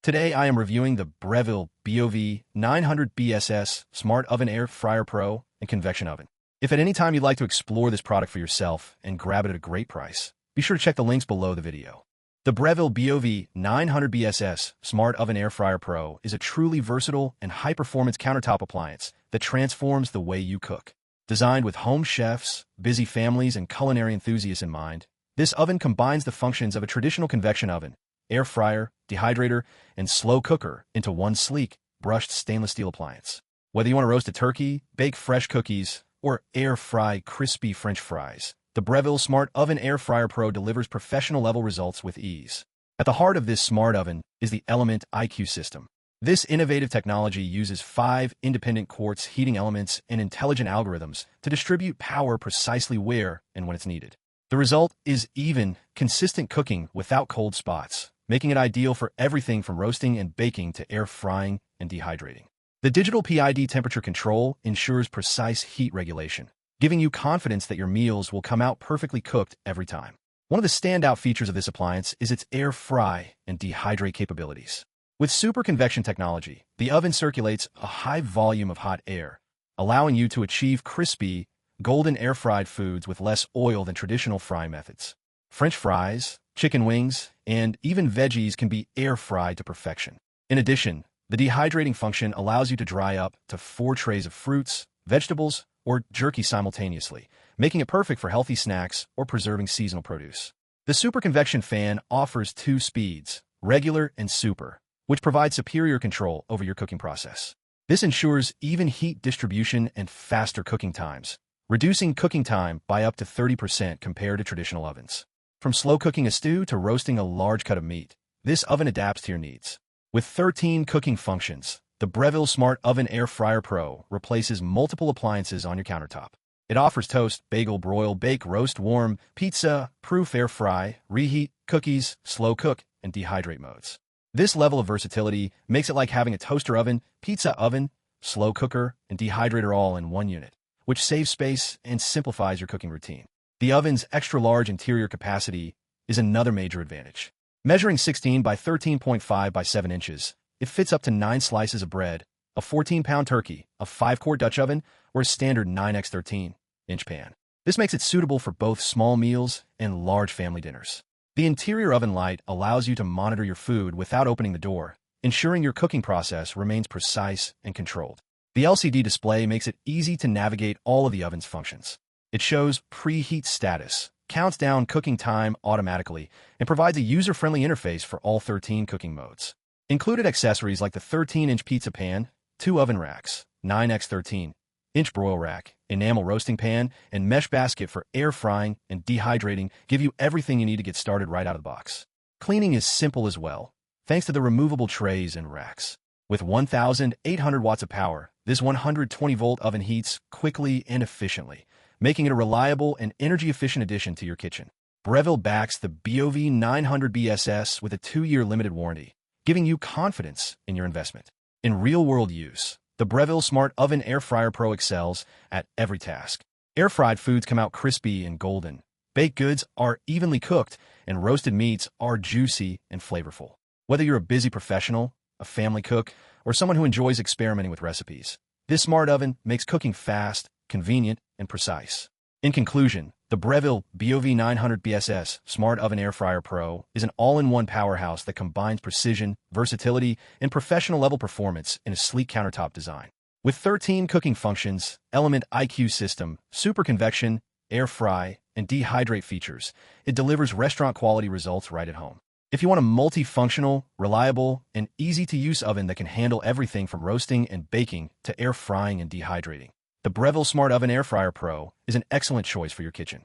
Today I am reviewing the Breville BOV900BSS Smart Oven Air Fryer Pro and Convection Oven. If at any time you'd like to explore this product for yourself and grab it at a great price, be sure to check the links below the video. The Breville BOV900BSS Smart Oven Air Fryer Pro is a truly versatile and high-performance countertop appliance that transforms the way you cook. Designed with home chefs, busy families, and culinary enthusiasts in mind, this oven combines the functions of a traditional convection oven, air fryer, dehydrator, and slow cooker into one sleek, brushed stainless steel appliance. Whether you want to roast a turkey, bake fresh cookies, or air fry crispy French fries, the Breville Smart Oven Air Fryer Pro delivers professional-level results with ease. At the heart of this smart oven is the Element IQ system. This innovative technology uses 5 independent quartz heating elements and intelligent algorithms to distribute power precisely where and when it's needed. The result is even, consistent cooking without cold spots, making it ideal for everything from roasting and baking to air frying and dehydrating. The digital PID temperature control ensures precise heat regulation, giving you confidence that your meals will come out perfectly cooked every time. One of the standout features of this appliance is its air fry and dehydrate capabilities. With super convection technology, the oven circulates a high volume of hot air, allowing you to achieve crispy, golden air-fried foods with less oil than traditional fry methods. French fries, chicken wings, and even veggies can be air-fried to perfection. In addition, the dehydrating function allows you to dry up to 4 trays of fruits, vegetables, or jerky simultaneously, making it perfect for healthy snacks or preserving seasonal produce. The super convection fan offers 2 speeds, regular and super, which provide superior control over your cooking process. This ensures even heat distribution and faster cooking times, reducing cooking time by up to 30% compared to traditional ovens. From slow cooking a stew to roasting a large cut of meat, this oven adapts to your needs. With 13 cooking functions, the Breville Smart Oven Air Fryer Pro replaces multiple appliances on your countertop. It offers toast, bagel, broil, bake, roast, warm, pizza, proof air fry, reheat, cookies, slow cook, and dehydrate modes. This level of versatility makes it like having a toaster oven, pizza oven, slow cooker, and dehydrator all in one unit, which saves space and simplifies your cooking routine. The oven's extra-large interior capacity is another major advantage. Measuring 16 by 13.5 by 7 inches, it fits up to 9 slices of bread, a 14-pound turkey, a 5-quart Dutch oven, or a standard 9x13-inch pan. This makes it suitable for both small meals and large family dinners. The interior oven light allows you to monitor your food without opening the door, ensuring your cooking process remains precise and controlled. The LCD display makes it easy to navigate all of the oven's functions. It shows preheat status, counts down cooking time automatically, and provides a user-friendly interface for all 13 cooking modes. Included accessories like the 13-inch pizza pan, 2 oven racks, 9x13-inch broil rack, enamel roasting pan, and mesh basket for air frying and dehydrating give you everything you need to get started right out of the box. Cleaning is simple as well, thanks to the removable trays and racks. With 1,800 watts of power, this 120-volt oven heats quickly and efficiently, making it a reliable and energy-efficient addition to your kitchen. Breville backs the BOV900BSS with a 2-year limited warranty, giving you confidence in your investment. In real-world use, the Breville Smart Oven Air Fryer Pro excels at every task. Air-fried foods come out crispy and golden. Baked goods are evenly cooked, and roasted meats are juicy and flavorful. Whether you're a busy professional, a family cook, or someone who enjoys experimenting with recipes, this smart oven makes cooking fast, convenient, and precise. In conclusion, the Breville BOV900BSS Smart Oven Air Fryer Pro is an all-in-one powerhouse that combines precision, versatility, and professional-level performance in a sleek countertop design. With 13 cooking functions, Element IQ system, super convection, air fry, and dehydrate features, it delivers restaurant-quality results right at home. If you want a multifunctional, reliable, and easy-to-use oven that can handle everything from roasting and baking to air frying and dehydrating, the Breville Smart Oven Air Fryer Pro is an excellent choice for your kitchen.